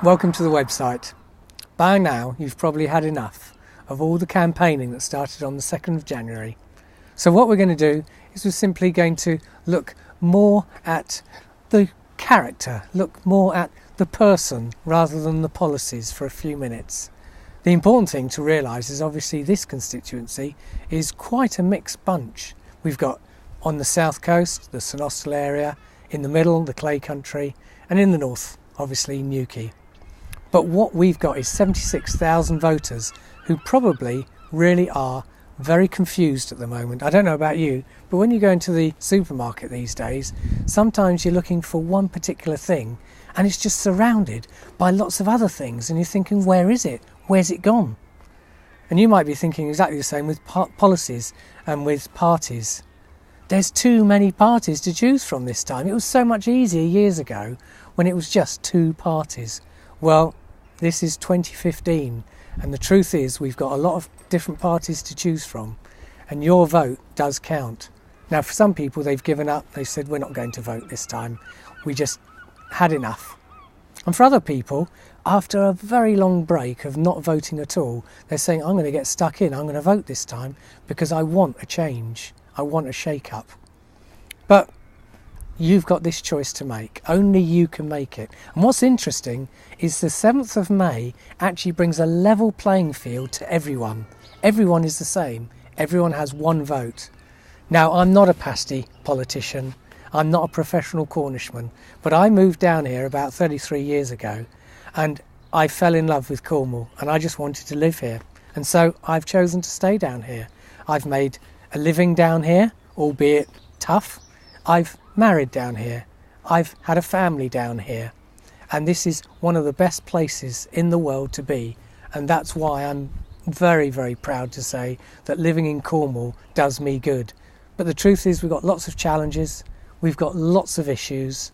Welcome to the website. By now you've probably had enough of all the campaigning that started on the 2nd of January. So what we're going to do is we're simply going to look more at the character, look more at the person rather than the policies for a few minutes. The important thing to realise is obviously this constituency is quite a mixed bunch. We've got on the south coast the St Austell area, in the middle the Clay Country, and in the north obviously Newquay. But what we've got is 76,000 voters who probably really are very confused at the moment. I don't know about you, but when you go into the supermarket these days, sometimes you're looking for one particular thing and it's just surrounded by lots of other things and you're thinking, where is it? Where's it gone? And you might be thinking exactly the same with policies and with parties. There's too many parties to choose from this time. It was so much easier years ago when it was just two parties. Well, this is 2015 and the truth is we've got a lot of different parties to choose from and your vote does count. Now for some people they've given up, they said we're not going to vote this time, we just had enough. And for other people, after a very long break of not voting at all, they're saying I'm going to get stuck in, I'm going to vote this time because I want a change, I want a shake-up. But you've got this choice to make. Only you can make it. And what's interesting is the 7th of May actually brings a level playing field to everyone. Everyone is the same. Everyone has one vote. Now, I'm not a pasty politician. I'm not a professional Cornishman. But I moved down here about 33 years ago and I fell in love with Cornwall and I just wanted to live here. And so I've chosen to stay down here. I've made a living down here, albeit tough. I've married down here, I've had a family down here, and this is one of the best places in the world to be, and that's why I'm very, very proud to say that living in Cornwall does me good. But the truth is we've got lots of challenges, we've got lots of issues,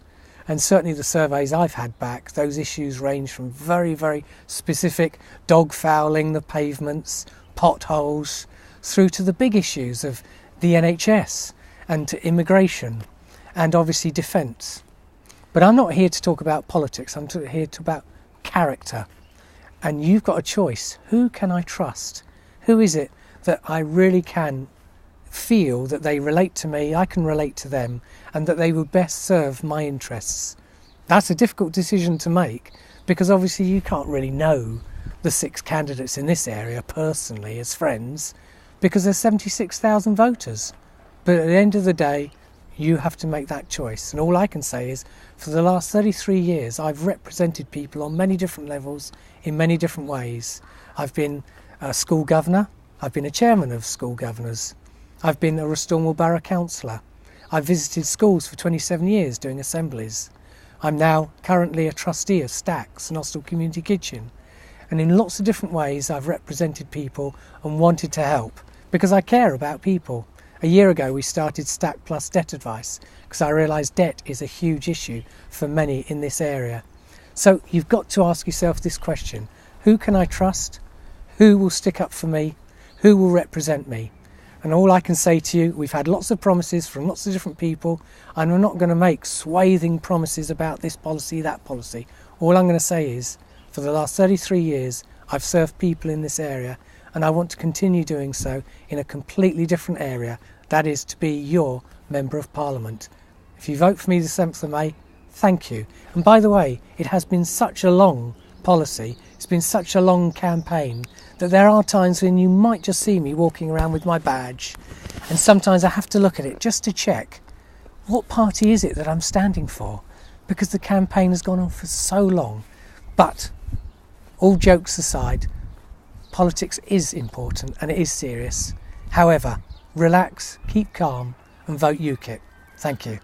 and certainly the surveys I've had back, those issues range from very, very specific dog fouling the pavements, potholes, through to the big issues of the NHS and to immigration and obviously defence. But I'm not here to talk about politics, I'm here to talk about character. And you've got a choice. Who can I trust? Who is it that I really can feel that they relate to me, I can relate to them, and that they will best serve my interests? That's a difficult decision to make because obviously you can't really know the 6 candidates in this area personally as friends because there's 76,000 voters. But at the end of the day, you have to make that choice. And all I can say is, for the last 33 years, I've represented people on many different levels, in many different ways. I've been a school governor, I've been a chairman of school governors, I've been a Cornwall Borough Councillor, I've visited schools for 27 years doing assemblies. I'm now currently a trustee of STAC, St Austell Community Kitchen. And in lots of different ways, I've represented people and wanted to help, because I care about people. A year ago we started Stack Plus Debt Advice because I realised debt is a huge issue for many in this area. So you've got to ask yourself this question: who can I trust? Who will stick up for me? Who will represent me? And all I can say to you, we've had lots of promises from lots of different people and we're not going to make swathing promises about this policy, that policy. All I'm going to say is, for the last 33 years I've served people in this area and I want to continue doing so in a completely different area, that is to be your Member of Parliament. If you vote for me the 7th of May, thank you. And by the way, it has been such a long policy, it's been such a long campaign, that there are times when you might just see me walking around with my badge, and sometimes I have to look at it just to check, what party is it that I'm standing for? Because the campaign has gone on for so long. But all jokes aside, politics is important and it is serious. However, relax, keep calm and vote UKIP. Thank you.